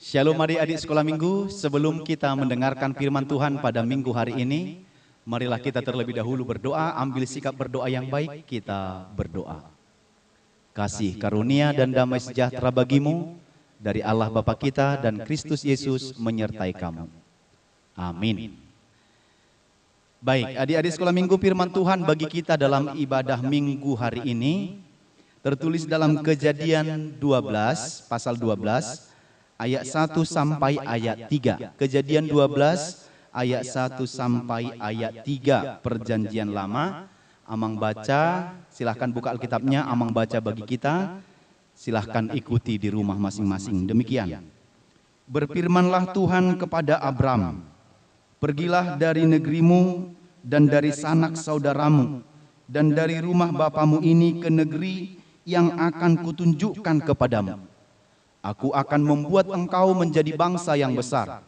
Shalom adik-adik sekolah minggu, sebelum kita mendengarkan firman Tuhan pada minggu hari ini, marilah kita terlebih dahulu berdoa, ambil sikap berdoa yang baik, kita berdoa. Kasih karunia dan damai sejahtera bagimu, dari Allah Bapa kita dan Kristus Yesus menyertai kamu. Amin. Baik, adik-adik sekolah minggu, firman Tuhan bagi kita dalam ibadah minggu hari ini, tertulis dalam Kejadian 12, pasal 12, ayat 1 sampai ayat 3. Kejadian 12 ayat 1 sampai ayat 3 Perjanjian Lama. Amang baca, silahkan buka Alkitabnya, Amang baca bagi kita. Silahkan ikuti di rumah masing-masing. Demikian. Berfirmanlah Tuhan kepada Abram, pergilah dari negerimu dan dari sanak saudaramu dan dari rumah bapamu ini ke negeri yang akan kutunjukkan kepadamu. Aku akan membuat engkau menjadi bangsa yang besar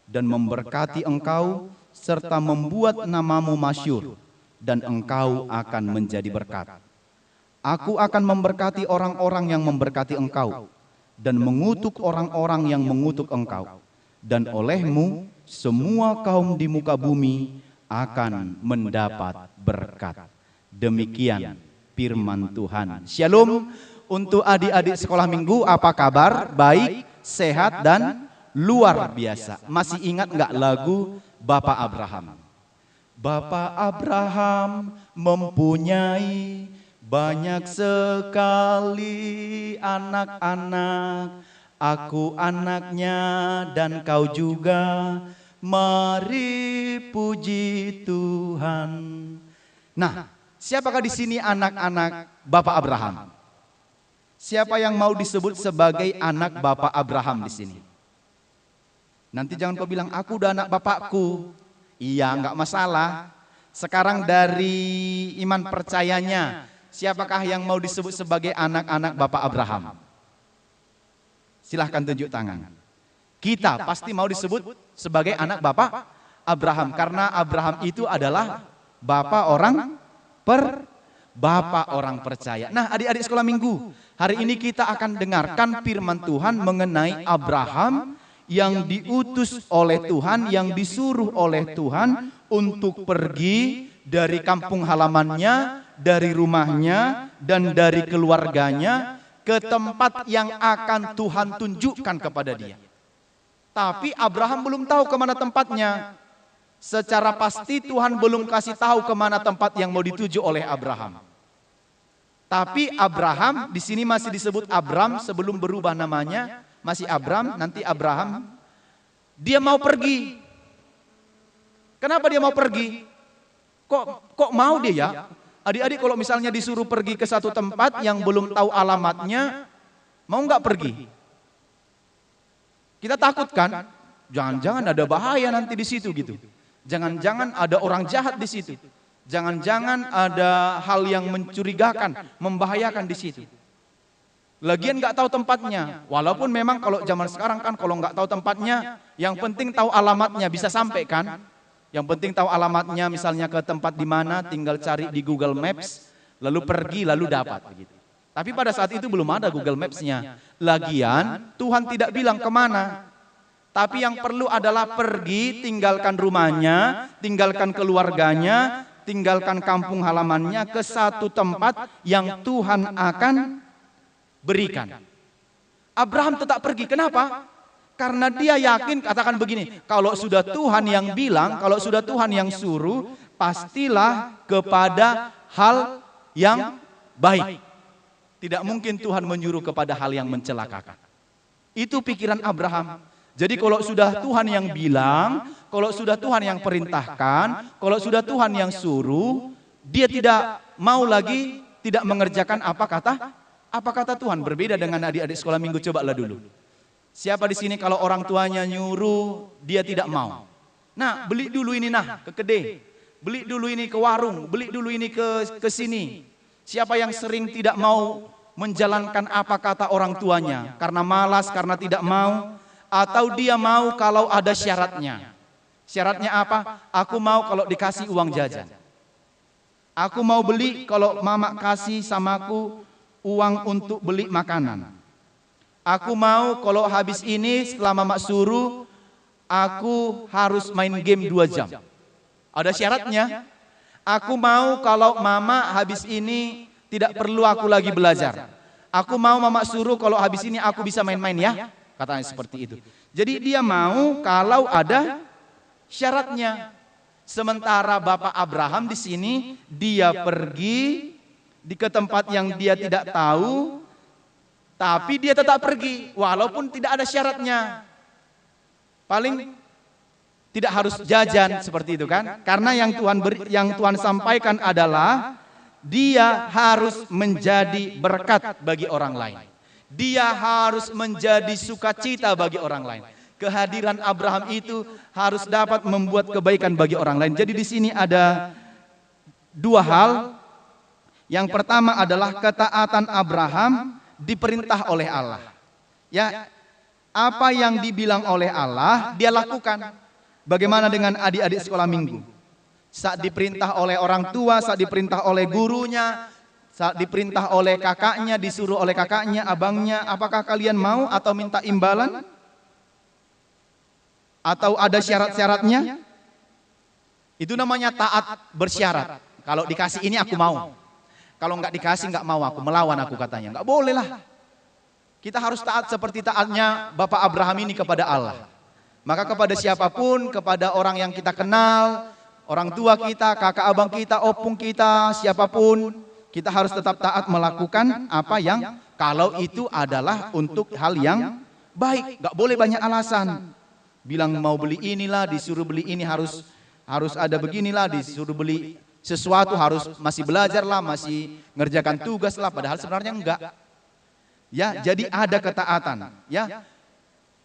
dan memberkati engkau serta membuat namamu masyhur dan engkau akan menjadi berkat. Aku akan memberkati orang-orang yang memberkati engkau dan mengutuk orang-orang yang mengutuk engkau. Dan olehmu semua kaum di muka bumi akan mendapat berkat. Demikian firman Tuhan. Shalom. Untuk adik-adik sekolah minggu, apa kabar? Baik, sehat, dan luar biasa. Masih ingat nggak lagu Bapak Abraham? Bapak Abraham mempunyai banyak sekali anak-anak. Aku anaknya dan kau juga. Mari puji Tuhan. Nah, siapakah di sini anak-anak Bapak Abraham? Siapa yang mau disebut sebagai anak Bapak Abraham di sini? Nanti jangan kau bilang, aku udah anak bapakku. Iya, enggak masalah. Sekarang dari iman percayanya, siapakah yang mau disebut sebagai anak-anak Bapak Abraham? Silahkan tunjuk tangan. Kita pasti mau disebut sebagai anak Bapak Abraham. Karena Abraham itu adalah Bapak orang percaya. Nah, adik-adik sekolah minggu, hari ini kita akan dengarkan firman Tuhan mengenai Abraham yang diutus oleh Tuhan, yang disuruh oleh Tuhan untuk pergi dari kampung halamannya, dari rumahnya, dan dari keluarganya ke tempat yang akan Tuhan tunjukkan kepada dia. Tapi Abraham belum tahu kemana tempatnya. Secara pasti Tuhan belum kasih tahu kemana tempat yang mau dituju oleh Abraham. Tapi Abraham di sini masih disebut Abram sebelum berubah namanya, masih Abram, nanti Abraham. Dia mau pergi. Kenapa dia mau pergi? Kok mau dia ya? Adik-adik kalau misalnya disuruh pergi ke satu tempat yang belum tahu alamatnya, mau nggak pergi? Kita takut kan? Jangan-jangan ada bahaya nanti di situ gitu. Jangan-jangan ada orang jahat di situ. Jangan-jangan ada hal yang mencurigakan, membahayakan di situ. Lagian nggak tahu tempatnya. Walaupun memang kalau zaman sekarang kan kalau nggak tahu tempatnya, yang penting tahu alamatnya bisa sampai kan. Yang penting tahu alamatnya, misalnya ke tempat di mana, tinggal cari di Google Maps, lalu pergi lalu dapat begitu. Tapi pada saat itu belum ada Google Maps-nya. Lagian Tuhan tidak bilang kemana. Tapi yang perlu adalah pergi, tinggalkan rumahnya, tinggalkan keluarganya, tinggalkan kampung halamannya ke satu tempat yang Tuhan akan berikan. Abraham tetap pergi, kenapa? Karena dia yakin, katakan begini, kalau sudah Tuhan yang bilang, kalau sudah Tuhan yang suruh, pastilah kepada hal yang baik. Tidak mungkin Tuhan menyuruh kepada hal yang mencelakakan. Itu pikiran Abraham. Jadi kalau sudah Tuhan yang bilang, kalau sudah Tuhan yang perintahkan, kalau sudah Tuhan yang suruh, dia tidak mau lagi tidak mengerjakan apa kata Tuhan. Berbeda dengan adik-adik sekolah minggu, cobalah dulu. Siapa di sini kalau orang tuanya nyuruh, dia tidak mau. Nah, beli dulu ini ke kedai, beli dulu ini ke warung, beli dulu ini ke sini. Siapa yang sering tidak mau menjalankan apa kata orang tuanya karena malas, karena tidak mau, atau dia mau kalau ada syaratnya. Syaratnya apa? Aku mau kalau dikasih uang jajan. Aku mau beli kalau mama kasih sama aku uang untuk beli makanan. Aku mau kalau habis ini setelah Mama suruh, aku harus main game 2 jam. Ada syaratnya. Aku mau kalau Mama habis ini tidak perlu aku lagi belajar. Aku mau Mama suruh kalau habis ini aku bisa main-main ya. Katanya seperti itu. Jadi dia mau kalau ada syaratnya. Sementara Bapak Abraham di sini dia pergi ke tempat yang dia tidak tahu, tapi dia tetap pergi walaupun tidak ada syaratnya. Paling tidak harus jajan seperti itu kan? Karena yang Tuhan sampaikan adalah dia harus menjadi berkat bagi orang lain. Dia harus menjadi sukacita bagi orang lain. Kehadiran Abraham itu harus dapat membuat kebaikan bagi orang lain. Jadi di sini ada 2 hal. Yang pertama adalah ketaatan Abraham diperintah oleh Allah. Ya, apa yang dibilang oleh Allah dia lakukan. Bagaimana dengan adik-adik sekolah minggu? Saat diperintah oleh orang tua, saat diperintah oleh gurunya, saat diperintah oleh kakaknya, disuruh oleh kakaknya, abangnya, apakah kalian mau atau minta imbalan? Atau ada syarat-syaratnya? Itu namanya taat bersyarat. Kalau dikasih ini aku mau. Kalau enggak dikasih enggak mau aku, melawan aku katanya. Enggak boleh lah. Kita harus taat seperti taatnya Bapak Abraham ini kepada Allah. Maka kepada siapapun, kepada orang yang kita kenal, orang tua kita, kakak abang kita, opung kita, siapapun, kita harus tetap taat melakukan apa yang kalau itu adalah untuk hal yang baik. Enggak boleh banyak alasan. Bilang mau beli inilah, disuruh beli ini harus ada beginilah, disuruh beli sesuatu harus masih belajar lah, masih ngerjakan tugas lah, padahal sebenarnya enggak. Ya, jadi ada ketaatan, ya.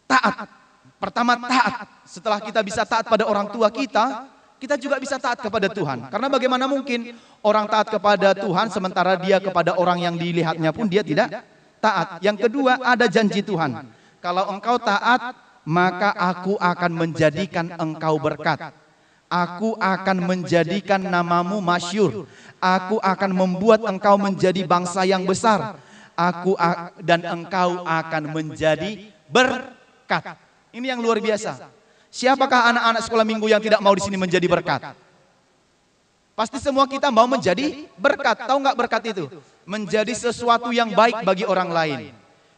Taat. Pertama taat. Setelah kita bisa taat pada orang tua kita juga bisa taat kepada Tuhan. Karena bagaimana mungkin orang taat kepada Tuhan sementara dia kepada orang yang dilihatnya pun dia tidak taat. Yang kedua ada janji Tuhan. Kalau engkau taat, maka aku akan menjadikan engkau berkat. Aku akan menjadikan namamu masyhur. Aku akan membuat engkau menjadi bangsa yang besar. Dan engkau akan menjadi berkat. Ini yang luar biasa. Siapakah anak-anak sekolah minggu yang tidak mau di sini menjadi berkat? Pasti semua kita mau menjadi berkat. Tahu nggak berkat itu? Menjadi sesuatu yang baik bagi orang lain.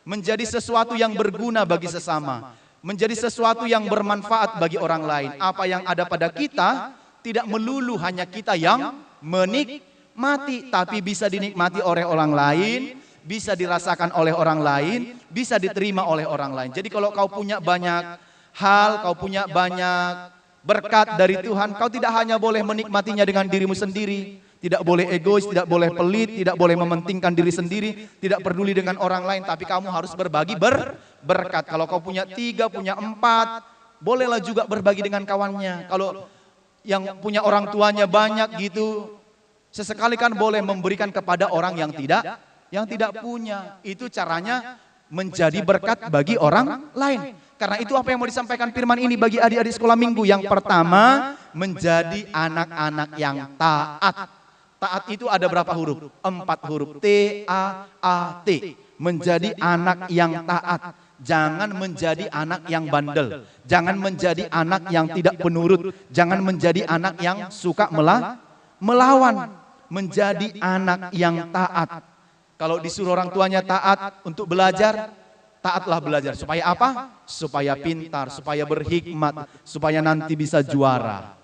Menjadi sesuatu yang berguna bagi sesama. Menjadi sesuatu yang bermanfaat bagi orang lain. Apa yang ada pada kita tidak melulu hanya kita yang menikmati, tapi bisa dinikmati oleh orang lain, bisa dirasakan oleh orang lain, bisa diterima oleh orang lain. Jadi kalau kau punya banyak hal, kau punya banyak berkat dari Tuhan, kau tidak hanya boleh menikmatinya dengan dirimu sendiri, tidak boleh egois, tidak boleh pelit, tidak boleh mementingkan diri sendiri, tidak peduli dengan orang lain, tapi kamu harus berbagi berkat. Kalau kau punya 3, punya 4, bolehlah juga berbagi dengan kawannya. Kalau yang punya orang tuanya banyak gitu, sesekali kan boleh memberikan kepada orang yang tidak punya. Itu caranya menjadi berkat bagi orang lain. Karena itu apa yang mau disampaikan firman ini bagi adik-adik sekolah minggu. Yang pertama, menjadi anak-anak yang taat. Taat itu ada berapa huruf? 4 huruf. T-A-A-T. Menjadi anak yang taat. Jangan menjadi anak yang bandel. Jangan menjadi anak yang tidak penurut. Jangan menjadi anak yang suka melawan. Menjadi anak yang taat. Kalau disuruh orang tuanya taat untuk belajar, taatlah belajar. Supaya apa? Supaya pintar, supaya berhikmat, supaya nanti bisa juara.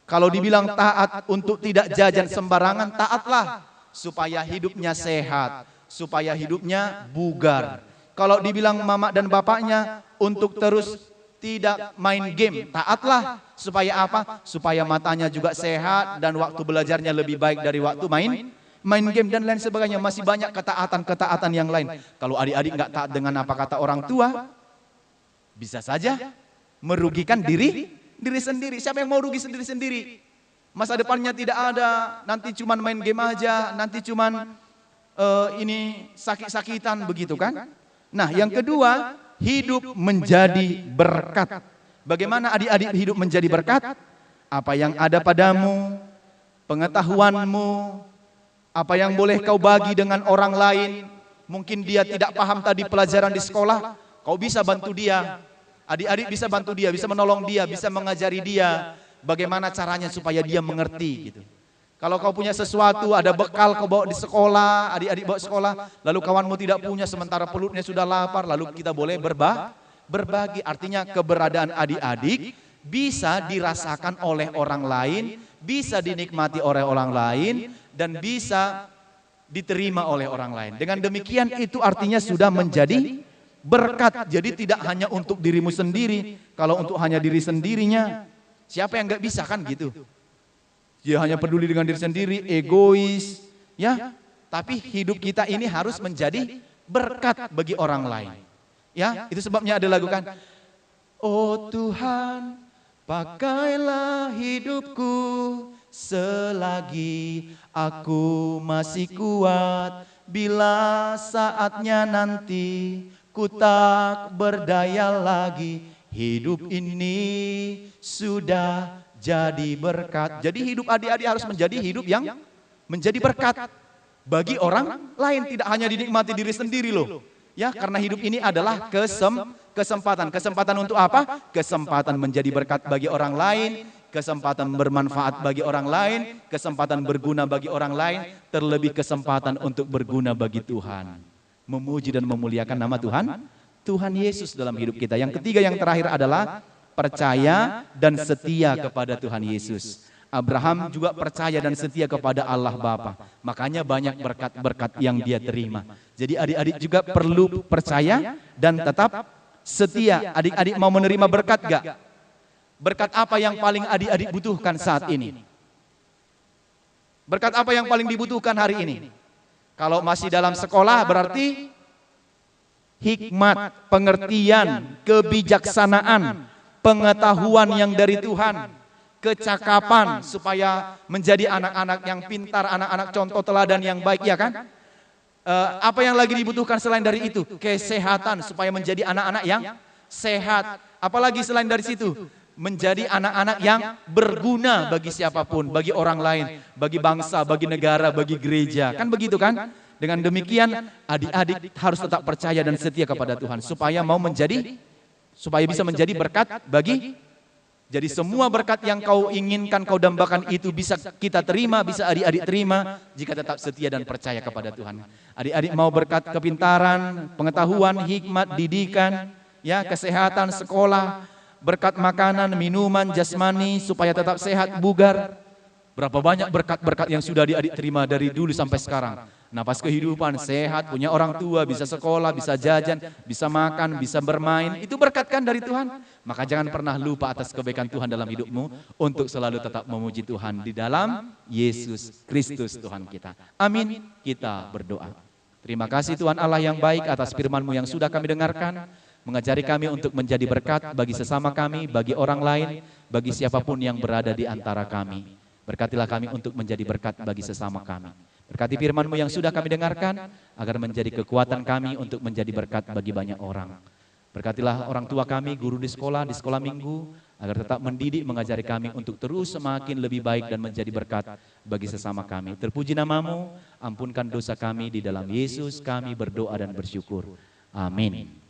Kalau dibilang taat untuk tidak jajan sembarangan, taatlah. Supaya hidupnya sehat, supaya hidupnya bugar. Kalau dibilang mama dan bapaknya untuk terus tidak main game, taatlah. Supaya apa? Supaya matanya juga sehat dan waktu belajarnya lebih baik dari waktu main game dan lain sebagainya. Masih banyak ketaatan yang lain. Kalau adik-adik nggak taat dengan apa kata orang tua, bisa saja merugikan diri sendiri. Siapa yang mau rugi sendiri? Masa depannya tidak ada, nanti cuman main game aja, nanti cuman ini sakit-sakitan begitu kan? Nah, yang kedua, hidup menjadi berkat. Bagaimana adik-adik hidup menjadi berkat? Apa yang ada padamu, pengetahuanmu, apa yang boleh kau bagi dengan orang lain, Mungkin dia tidak paham tadi pelajaran di sekolah, kau bisa bantu dia. Adik-adik bisa bantu dia, bisa menolong dia, bisa mengajari dia bagaimana caranya supaya dia mengerti gitu. Kalau kau punya sesuatu, ada bekal kau bawa di sekolah, adik-adik bawa sekolah, lalu kawanmu tidak punya sementara pelutnya sudah lapar, lalu kita boleh berbagi. Artinya keberadaan adik-adik bisa dirasakan oleh orang lain, bisa dinikmati oleh orang lain, dan bisa diterima oleh orang lain. Dengan demikian itu artinya sudah menjadi berkat. Jadi tidak hanya untuk dirimu sendiri. Kalau untuk hanya diri sendirinya, siapa yang nggak bisa kan gitu? Dia hanya peduli dengan diri sendiri, egois, ya. Tapi hidup kita ini harus menjadi berkat bagi orang lain. Ya, itu sebabnya ada lagu kan. Oh Tuhan, pakailah hidupku selagi aku masih kuat, bila saatnya nanti ku tak berdaya lagi, hidup ini sudah jadi berkat. Jadi hidup adik-adik harus menjadi hidup yang menjadi berkat bagi orang lain, tidak hanya dinikmati diri sendiri loh. Ya, karena hidup ini adalah kesempatan. Kesempatan untuk apa? Kesempatan menjadi berkat bagi orang lain, kesempatan bermanfaat bagi orang lain, kesempatan berguna bagi orang lain, terlebih kesempatan untuk berguna bagi Tuhan. Memuji dan memuliakan nama Tuhan Yesus dalam hidup kita. Yang ketiga, yang terakhir adalah percaya dan setia kepada Tuhan Yesus. Abraham juga percaya dan setia kepada Allah Bapa. Makanya banyak berkat-berkat yang dia terima. Jadi adik-adik juga perlu percaya dan tetap setia. Adik-adik mau menerima berkat gak? Berkat apa yang paling adik-adik butuhkan saat ini? Berkat apa yang paling dibutuhkan hari ini? Kalau masih dalam sekolah berarti hikmat, pengertian, kebijaksanaan, pengetahuan yang dari Tuhan, kecakapan supaya menjadi anak-anak yang pintar, anak-anak contoh teladan yang baik, ya kan? Apa yang lagi dibutuhkan selain dari itu? Kesehatan supaya menjadi anak-anak yang sehat. Apalagi selain dari situ? Menjadi anak-anak yang berguna bagi siapapun, bagi orang lain, bagi bangsa, bagi negara, bagi gereja. Kan begitu kan? Dengan demikian adik-adik harus tetap percaya dan setia kepada Tuhan supaya bisa menjadi berkat bagi. Jadi semua berkat yang kau inginkan, kau dambakan itu bisa kita terima, bisa adik-adik terima jika tetap setia dan percaya kepada Tuhan. Adik-adik mau berkat kepintaran, pengetahuan, hikmat, didikan, ya, kesehatan, sekolah, berkat makanan, minuman, jasmani supaya tetap sehat, bugar. Berapa banyak berkat-berkat yang sudah adik-adik terima dari dulu sampai sekarang. Napas kehidupan, sehat, punya orang tua, bisa sekolah, bisa jajan, bisa makan, bisa bermain. Itu berkat kan dari Tuhan? Maka jangan pernah lupa atas kebaikan Tuhan dalam hidupmu untuk selalu tetap memuji Tuhan di dalam Yesus Kristus Tuhan kita. Amin. Kita berdoa. Terima kasih Tuhan Allah yang baik atas firman-Mu yang sudah kami dengarkan. Mengajari kami untuk menjadi berkat bagi sesama kami, bagi orang lain, bagi siapapun yang berada di antara kami. Berkatilah kami untuk menjadi berkat bagi sesama kami. Berkati firman-Mu yang sudah kami dengarkan, agar menjadi kekuatan kami untuk menjadi berkat bagi banyak orang. Berkatilah orang tua kami, guru di sekolah minggu, agar tetap mendidik, mengajari kami untuk terus semakin lebih baik dan menjadi berkat bagi sesama kami. Terpuji nama-Mu, ampunkan dosa kami, di dalam Yesus kami berdoa dan bersyukur. Amin.